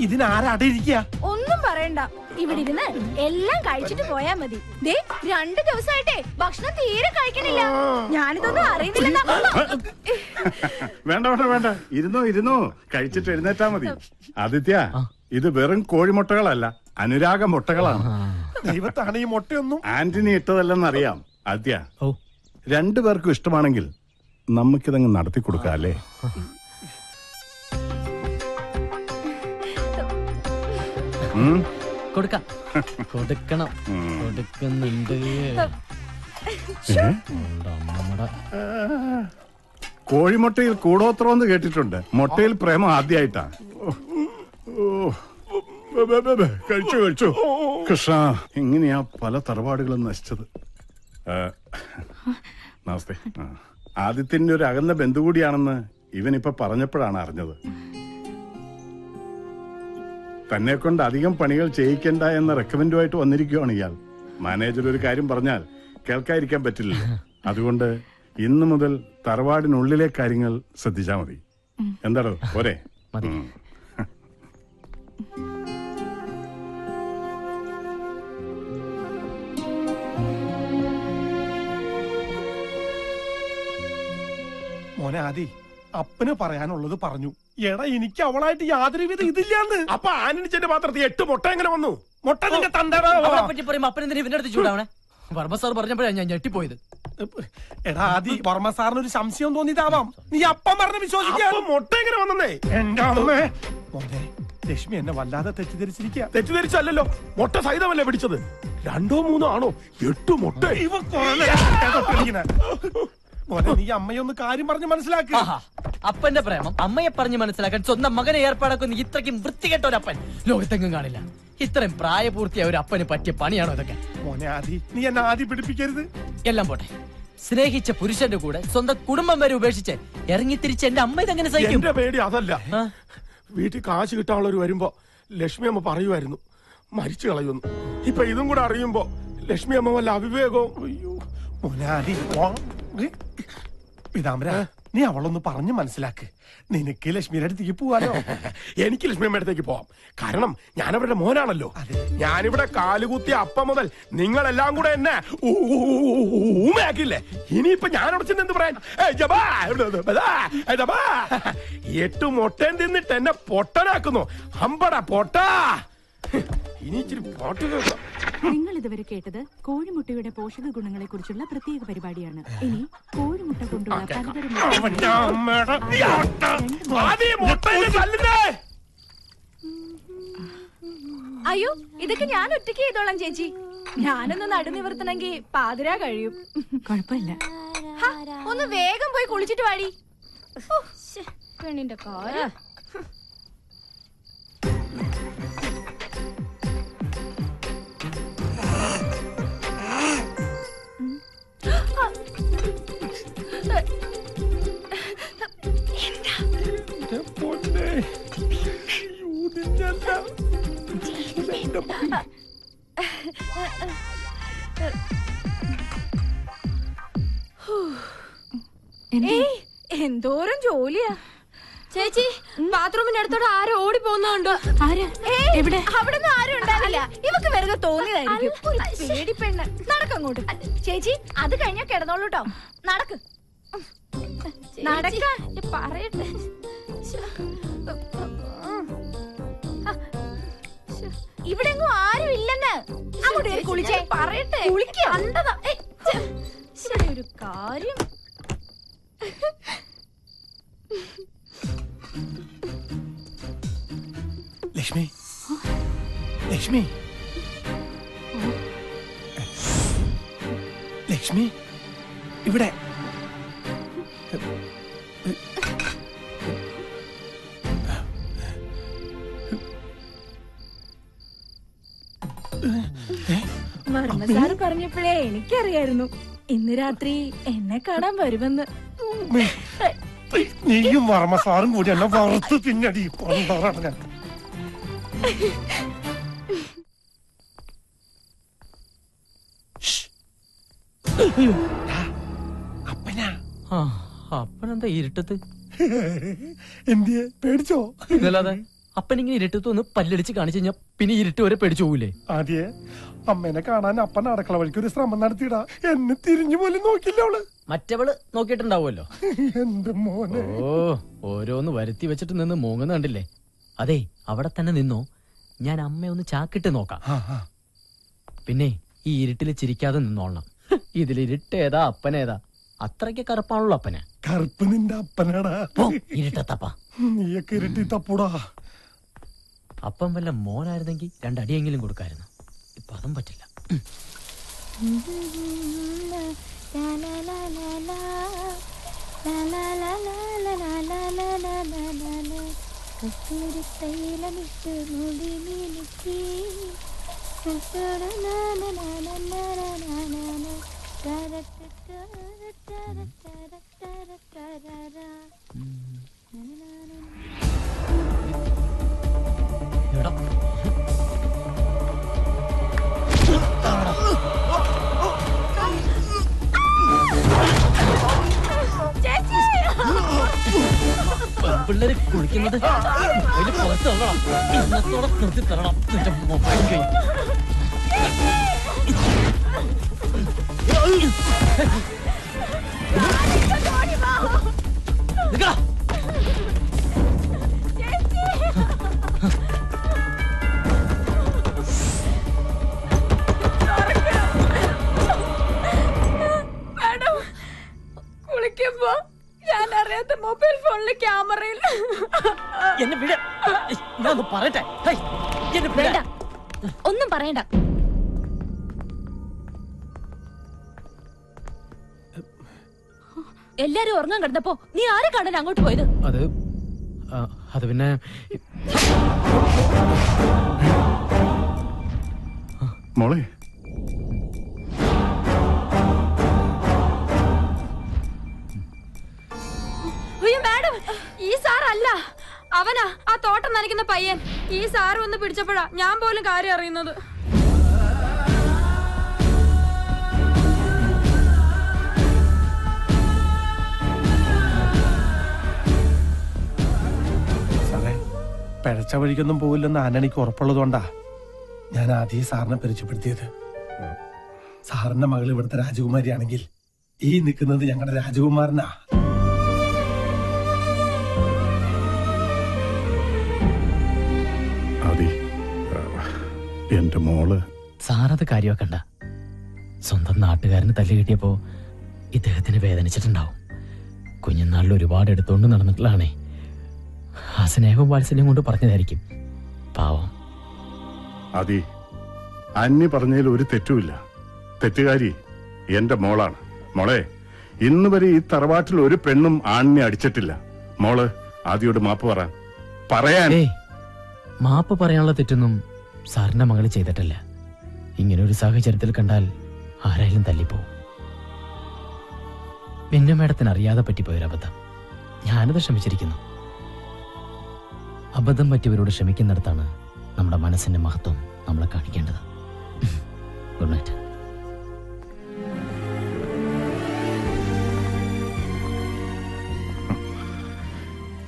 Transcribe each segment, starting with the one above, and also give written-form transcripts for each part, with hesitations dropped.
ഇതിനാരാടെ ഇരിക്കുക? ഒന്നും പറയണ്ട, ഇവിടെ ഇരുന്ന് എല്ലാം കഴിച്ചിട്ട് പോയാ മതി. ദേ 2 ദിവസമായിട്ടേ ഭക്ഷണം തീരെ കഴിക്കണില്ല. ഞാനിതൊന്നും അറിയുന്നില്ല. വേണ്ട വേണ്ട വേണ്ട, ഇരുന്നോ കഴിച്ചിട്ട് എഴുന്നേറ്റാ മതി. ആദിത്യ, ഇത് വെറും കോഴിമുട്ടകളല്ല, അനുരാഗ മുട്ടകളാണ്. ദൈവത്താണ് ഈ മുട്ടയൊന്നും ആന്റണി ഇട്ടതല്ലെന്നറിയാം. ആദിത്യ, 2 പേർക്കും ഇഷ്ടമാണെങ്കിൽ നമുക്കിതങ്ങ് നടത്തി കൊടുക്കാം അല്ലേ? കൊടുക്കണം, കൊടുക്കുന്നുണ്ട്. കോഴിമുട്ടയിൽ കൂടോത്രമെന്ന് കേട്ടിട്ടുണ്ട്, മുട്ടയിൽ പ്രേമം ആദ്യമായിട്ടാ. കഴിച്ചു കൃഷ്ണ, എങ്ങനെയാ പല തറവാടുകളും നശിച്ചത്. നമസ്തേ. ആദിത്യന്റെ ഒരു അകന്ന ബന്ധു കൂടിയാണെന്ന് ഇവനിപ്പൊ പറഞ്ഞപ്പോഴാണ് അറിഞ്ഞത്. തന്നെ കൊണ്ട് അധികം പണികൾ ചെയ്യിക്കണ്ട എന്ന റെക്കമെൻഡുമായിട്ട് വന്നിരിക്കുകയാണ് ഇയാൾ. മാനേജർ ഒരു കാര്യം പറഞ്ഞാൽ കേൾക്കാതിരിക്കാൻ പറ്റില്ല. അതുകൊണ്ട് ഇന്നു മുതൽ തറവാടിനുള്ളിലെ കാര്യങ്ങൾ ശ്രദ്ധിച്ചാ മതി. എന്താടോ പോരെ? മോനെ ആദി, അപ്പന് പറയാനുള്ളത് പറഞ്ഞു. എടാ, എനിക്ക് അവളായിട്ട് യാതൊരുവിധ ഇതില്ലാന്ന്. അപ്പൊ ആനണിച്ചന്റെ പാത്രത്തിൽ 8 മുട്ട എങ്ങനെ വന്നു? മുട്ട നിന്റെ തന്തടാ. പറ്റി പറയുമ്പോ അപ്പനെന്തിനാ ഇവന്റെ അടുത്ത് ചൂടാവണേ? വർമ്മ സാർ പറഞ്ഞപ്പോഴാണ് ഞാൻ ഞെട്ടിപ്പോയത്. എടാ ആദി, വർമ്മ സാറിന് ഒരു സംശയം തോന്നിയതാവാം. നീ അപ്പം പറഞ്ഞ് വിശ്വസിക്കാൻ. മുട്ട എങ്ങനെ വന്നേ? എന്റെ അമ്മേ. മോനെ, ലക്ഷ്മി എന്നെ വല്ലാതെ തെറ്റിദ്ധരിച്ചിരിക്കുക. തെറ്റിദ്ധരിച്ചല്ലോ, മുട്ട സഹിതമല്ലേ പിടിച്ചത്. 2 3 ആണോ? 8 മുട്ട. മോനെ, നീ അമ്മയൊന്ന് കാര്യം പറഞ്ഞ് മനസ്സിലാക്കുക. അപ്പന്റെ പ്രേമം അമ്മയെ പറഞ്ഞ് മനസ്സിലാക്കാൻ സ്വന്തം മകനെ ഏർപ്പാടാക്കുന്ന ഇത്രയ്ക്കും വൃത്തികെട്ട ഒരു അപ്പൻ ലോകത്തെങ്ങും കാണില്ല. ഇത്രയും പ്രായപൂർത്തിയായ ഒരു അപ്പന് പറ്റിയ പണിയാണോ ഇതൊക്കെ? മോനെ ആദി, നീ എന്നെ ആദി പിടിപ്പിക്കരുത്. എല്ലാം പോട്ടെ, സ്നേഹിച്ച പുരുഷന്റെ കൂടെ സ്വന്തം കുടുംബം വരെ ഉപേക്ഷിച്ച് ഇറങ്ങി തിരിച്ച് എന്റെ അമ്മ ഇതെങ്ങനെ സഹിക്കും? എന്റെ പേടി അതല്ല. വീട്ടിൽ കാശ് കിട്ടാനുള്ളവർ വരുമ്പോ ലക്ഷ്മി അമ്മ പറയുമായിരുന്നു മരിച്ചു കളയുന്നു. ഇപ്പൊ ഇതും കൂടെ അറിയുമ്പോ ലക്ഷ്മി അമ്മ വല്ല അവിവേകവും. അയ്യോ മോനെ ആദി, പിതാമര, നീ അവളൊന്ന് പറഞ്ഞു മനസ്സിലാക്ക്. നിനക്ക് ലക്ഷ്മിയുടെ അടുത്തേക്ക് പോവാലോ. എനിക്ക് ലക്ഷ്മി അമ്മയുടെ അടുത്തേക്ക് പോവാം. കാരണം ഞാൻ അവരുടെ മോനാണല്ലോ. ഞാനിവിടെ കാലുകുത്തിയ അപ്പം മുതൽ നിങ്ങളെല്ലാം കൂടെ എന്നെ ഊമയാക്കില്ലേ. ഇനിയിപ്പൊ ഞാൻ അടച്ചെന്ന് എന്ത് പറയാൻ? 8 മുട്ടയും തിന്നിട്ട് എന്നെ പൊട്ടനാക്കുന്നു. അമ്പട പൊട്ടാ. ഇനി ഇച്ചിരി പാട്ട് കേൾക്കാം. നിങ്ങൾ ഇതുവരെ കേട്ടത് കോഴിമുട്ടയുടെ പോഷക ഗുണങ്ങളെ കുറിച്ചുള്ള പ്രത്യേക പരിപാടിയാണ്. ഇനി കോഴിമുട്ട കൊണ്ടുള്ള അയ്യോ, ഇതൊക്കെ ഞാൻ ഒറ്റയ്ക്ക് ചെയ്തോളാം ചേച്ചി. ഞാനൊന്ന് നടുനിവർത്തണമെങ്കിൽ പാതിരാ കഴിയും. കുഴപ്പമില്ല. ഒന്ന് വേഗം പോയി കുളിച്ചിട്ട് വാടി. പെണ്ണിന്റെ കാര്യം. എന്തോരം ജോലിയാ ചേച്ചി. ബാത്റൂമിന്റെ അടുത്തോടെ ആരും ഓടി പോകുന്നുണ്ടോ? എവിടെ? അവിടുന്ന് ആരും ഉണ്ടാവില്ല. ഇവക്ക് വെറുതെ തോന്നിയതായിരിക്കും. പേടി പെണ്ണ്. നടക്കങ്ങോട്ട് ചേച്ചി. അത് കഴിഞ്ഞാ കിടന്നോളൂ കേട്ടോ. നടക്ക് നടക്ക. പറയട്ടെ. ഇവിടെ എങ്ങും ആരും ഇല്ലെന്ന്. അങ്ങോട്ട് കുളിച്ചേ. പറയട്ടെ. കുളിക്കണ്ടതാ ഒരു കാര്യം. ലക്ഷ്മി, ലക്ഷ്മി, ലക്ഷ്മി, ഇവിടെ. വർമ്മ സാറ് പറഞ്ഞപ്പോഴേ എനിക്കറിയായിരുന്നു ഇന്ന് രാത്രി എന്നെ കാണാൻ വരുമെന്ന്. നീയും വർമ്മ സാറും കൂടി എന്നെ വറുത്ത് തിന്നടി. കൊണ്ടാറാണ് അപ്പനാ. അപ്പനെന്താ ഇരുട്ടത്ത്? എന്തിയെ പേടിച്ചോ? ഇതല്ലാതെ അപ്പനിങ്ങനെ ഇരുട്ടത്ത് ഒന്ന് പല്ലടിച്ച് കാണിച്ചു കഴിഞ്ഞാൽ പിന്നെ ഇരുട്ട് വരെ പേടിച്ചു പോകൂലേ? ആദ്യേ അമ്മേനെ കാണാൻ അപ്പൻ അടുക്കള വഴിക്ക് ഒരു ശ്രമം നടത്തിയിടാ. എന്നെ തിരിഞ്ഞു പോലും നോക്കില്ല അവള്. മറ്റവള് നോക്കിയിട്ടുണ്ടാവുമല്ലോ. എന്റെ മോനെ. ഓ, ഓരോന്ന് വരുത്തി വെച്ചിട്ട് നിന്ന് മൂങ്ങുന്ന കണ്ടില്ലേ? അതെ, അവിടെ തന്നെ നിന്നോ, ഞാൻ അമ്മയെ ഒന്ന് ചാക്കിട്ട് നോക്കാം. പിന്നെ ഈ ഇരുട്ടില് ചിരിക്കാതെ നിന്നോളണം. ഇതിലിരുട്ടേതാ അപ്പനേതാ? അത്രയ്ക്ക് കറുപ്പാണല്ലോ അപ്പന്. കറുപ്പ് നിന്റെ അപ്പനാടാ. ഇരുട്ടത്തപ്പ നീയൊക്കെ ഇരുട്ടി തപ്പൂടാ. അപ്പം വല്ല മോനായിരുന്നെങ്കിൽ രണ്ടടിയെങ്കിലും കൊടുക്കായിരുന്നു. ഇപ്പൊ അതും പറ്റില്ല. എടാ, പിള്ളേര് കുളിക്കുന്നത് അതില് പുറത്ത് തള്ളണം. ഇന്നത്തോടെ നിർത്തി തരണം നിന്റെ മൊബൈൽ ഗെയിം. നിക്കടാ. കുളിക്കുമ്പോ ഞാൻ അറിയാത്ത മൊബൈൽ ഫോണിലെ ക്യാമറയിൽ എന്നെ വിട. ഞാൻ ഒന്ന് പറയട്ടെ. എന്നെ വിട. ഒന്നും പറയണ്ട. എല്ലാരും ഉറങ്ങാൻ കിടന്നപ്പോ നീ ആരെ കാണാൻ അങ്ങോട്ട് പോയത്? അത് പിന്നെ മോളെ, അയ്യോ മാഡം, ഈ സാറല്ല, അവനാ ആ തോട്ടം നനയ്ക്കുന്ന പയ്യൻ. ഈ സാറ് വന്ന് പിടിച്ചപ്പോഴാ ഞാൻ പോലും കാര്യം അറിയുന്നത്. സാറേ, പിഴച്ച വഴിക്കൊന്നും പോവില്ലെന്ന് ആന്റണിക്ക് ഉറപ്പുള്ളതുകൊണ്ടാ ഞാൻ ആദ്യം സാറിനെ പരിചയപ്പെടുത്തിയത്. സാറിന്റെ മകൾ ഇവിടുത്തെ രാജകുമാരിയാണെങ്കിൽ ഈ നിൽക്കുന്നത് ഞങ്ങളുടെ രാജകുമാരനാ. എന്റെ മോള്. സാറത് കാര്യമാക്കണ്ട. സ്വന്തം നാട്ടുകാരന് തല്ല് കിട്ടിയപ്പോ ഇദ്ദേഹത്തിന് വേദനിച്ചിട്ടുണ്ടാവും. കുഞ്ഞുനാളിൽ ഒരുപാട് എടുത്തോണ്ട് നടന്നിട്ടുള്ളതാണേ. ആ സ്നേഹവും വാത്സല്യം കൊണ്ട് പറഞ്ഞതായിരിക്കും. പാവം. അതി, അന്യ പറഞ്ഞതിൽ ഒരു തെറ്റുമില്ല. തെറ്റുകാരി എന്റെ മോളാണ്. മോളെ, ഇന്ന് വരെ ഈ തറവാട്ടിൽ ഒരു പെണ്ണും ആണിനെ അടിച്ചിട്ടില്ല. മോള് ആദിയോട് മാപ്പ് പറയാൻ. മാപ്പ് പറയാനുള്ള തെറ്റൊന്നും സാറിന്റെ മകള് ചെയ്തിട്ടില്ല. ഇങ്ങനെ ഒരു സാഹചര്യത്തിൽ കണ്ടാൽ ആരായാലും തല്ലിപ്പോവും. പിന്നെ മേഡത്തിന് അറിയാതെ പറ്റിപ്പോയൊരബദ്ധം. ഞാനത് ക്ഷമിച്ചിരിക്കുന്നു. അബദ്ധം പറ്റിയവരോട് ക്ഷമിക്കുന്നിടത്താണ് നമ്മുടെ മനസ്സിന്റെ മഹത്വം നമ്മളെ കാണിക്കേണ്ടത്. Good night.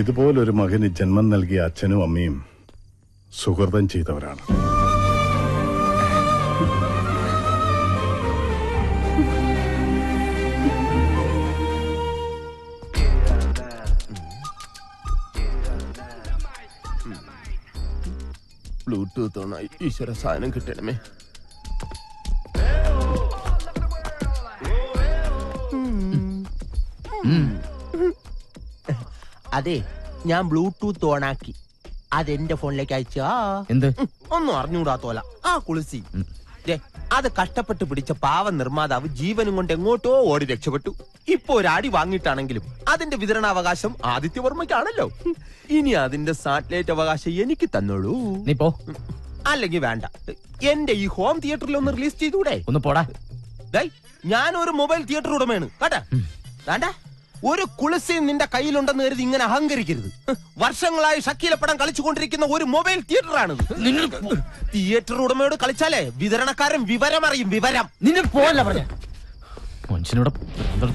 ഇതുപോലൊരു മകന് ജന്മം നൽകിയ അച്ഛനും അമ്മയും സുഹൃതം ചെയ്തവരാണ്. ബ്ലൂടൂത്ത് ഓണായി. ഈശ്വര, സാധനം കിട്ടണമേ. അതെ, ഞാൻ ബ്ലൂടൂത്ത് ഓണാക്കി. അതെന്റെ ഫോണിലേക്ക് അയച്ചാ എന്ത്? ഒന്നും അറിഞ്ഞുകൂടാത്തോല ആ കുളിസി. അത് കഷ്ടപ്പെട്ട് പിടിച്ച പാവം നിർമ്മാതാവ് ജീവനും കൊണ്ട് എങ്ങോട്ടോ ഓടി രക്ഷപ്പെട്ടു. ഇപ്പൊ ഒരു അടി വാങ്ങിയിട്ടാണെങ്കിലും അതിന്റെ വിതരണാവകാശം ആദിത്യവർമ്മയ്ക്കാണല്ലോ. ഇനി അതിന്റെ സാറ്റലൈറ്റ് അവകാശം എനിക്ക് തന്നോളൂ. നീ പോ. അല്ലെങ്കിൽ വേണ്ട, എന്റെ ഈ ഹോം തിയേറ്ററിൽ ഒന്ന് റിലീസ് ചെയ്തൂടെ? ഒന്ന് പോടാ. ഞാനൊരു മൊബൈൽ തിയേറ്റർ ഉടമയാണ് കേട്ടാ. വേണ്ട, ഒരു കുളിസി നിന്റെ കയ്യിലുണ്ടെന്ന് കരുതി ഇങ്ങനെ അഹങ്കരിക്കരുത്. വർഷങ്ങളായി ഷക്കീല പടം കളിച്ചുകൊണ്ടിരിക്കുന്ന ഒരു മൊബൈൽ തിയേറ്ററാണ്. തിയേറ്റർ ഉടമയോട് കളിച്ചാലേ വിതരണക്കാരൻ വിവരമറിയും. വിവരം നിന്നെ പോവല്ല പറഞ്ഞ മനുഷ്യനോട്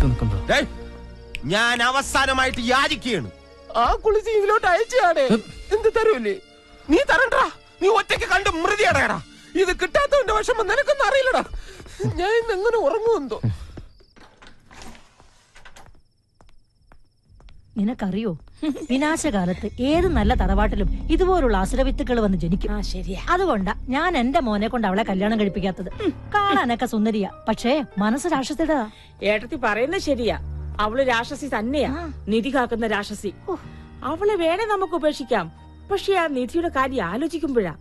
നിൽക്കുമ്പോ ഞാൻ അവസാനമായിട്ട് യാചിക്കുകയാണ്. ആ കുളിസി ഇതിലോട്ട് അയച്ചാണ്. എന്ത് തരൂലേ? നീ തരണ്ടാ, നീ ഒറ്റയ്ക്ക് കണ്ട് മൃതിയടയടാ. ഇത് കിട്ടാത്തവന്റെ വിഷമം നിനക്കൊന്നും അറിയില്ലടാ. ഞാൻ ഇന്ന് എങ്ങനെ ഉറങ്ങുമെന്തോ. നിനക്കറിയോ, വിനാശകാലത്ത് ഏത് നല്ല തറവാട്ടിലും ഇതുപോലുള്ള അസുരവിത്തുക്കൾ വന്ന് ജനിക്കും. ശരിയാ. അതുകൊണ്ടാ ഞാൻ എന്റെ മോനെ കൊണ്ട് അവളെ കല്യാണം കഴിപ്പിക്കാത്തത്. കാണാനൊക്കെ സുന്ദരിയാ, പക്ഷേ മനസ്സ് രാക്ഷസിയുടെ. ഏട്ടത്തി പറയുന്നത് ശരിയാ. അവള് രാക്ഷസി തന്നെയാ, നിധി കാക്കുന്ന രാക്ഷസി. അവളെ വേണേ നമുക്ക് ഉപേക്ഷിക്കാം, പക്ഷെ ആ നിധിയുടെ കാര്യം ആലോചിക്കുമ്പോഴാ.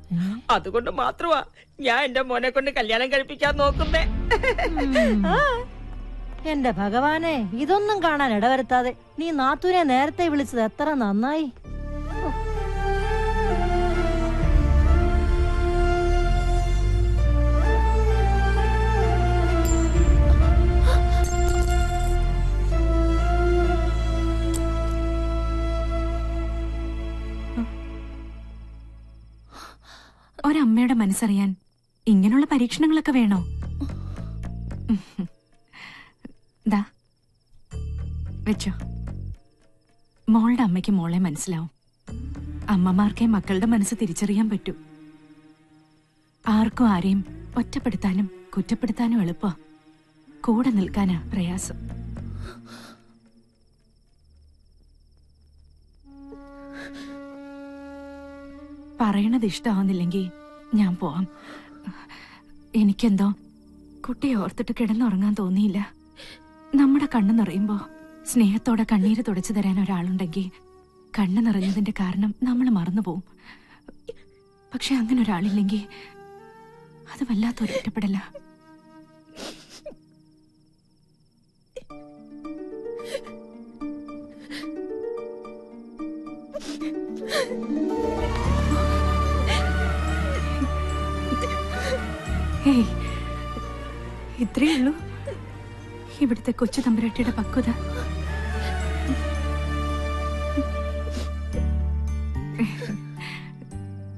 അതുകൊണ്ട് മാത്രമാ ഞാൻ എന്റെ മോനെ കൊണ്ട് കല്യാണം കഴിപ്പിക്കാൻ നോക്കുന്നേ. എന്റെ ഭഗവാനെ, ഇതൊന്നും കാണാൻ ഇടവരുത്താതെ നീ നാത്തൂനെ നേരത്തെ വിളിച്ചത് എത്ര നന്നായി. ഒരമ്മയുടെ മനസ്സറിയാൻ ഇങ്ങനെയുള്ള പരീക്ഷണങ്ങളൊക്കെ വേണോ? ദാ വെച്ചോ. മോളുടെ അമ്മയ്ക്ക് മോളെ മനസ്സിലാവും. അമ്മമാർക്കേ മക്കളുടെ മനസ്സ് തിരിച്ചറിയാൻ പറ്റൂ. ആർക്കും ആരെയും ഒറ്റപ്പെടുത്താനും കുറ്റപ്പെടുത്താനും എളുപ്പ, കൂടെ നിൽക്കാനാ പ്രയാസം. പറയണത് ഇഷ്ടമാവുന്നില്ലെങ്കിൽ ഞാൻ പോവാം. എനിക്കെന്തോ കുട്ടിയെ ഓർത്തിട്ട് കിടന്നുറങ്ങാൻ തോന്നിയില്ല. നമ്മുടെ കണ്ണു നിറയുമ്പോ സ്നേഹത്തോടെ കണ്ണീര് തുടച്ചു തരാൻ ഒരാളുണ്ടെങ്കിൽ കണ്ണു നിറഞ്ഞതിന്റെ കാരണം നമ്മൾ മറന്നുപോകും. പക്ഷെ അങ്ങനെ ഒരാളില്ലെങ്കിൽ അത് വല്ലാത്തൊരു ഒറ്റപ്പെടല. ഇത്രയേ ഉള്ളൂ ഇവിടുത്തെ കൊച്ചു തമ്പുരാട്ടിയുടെ പക്വത.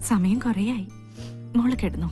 സമയം കുറേയായി. മോള് കിടന്നോ?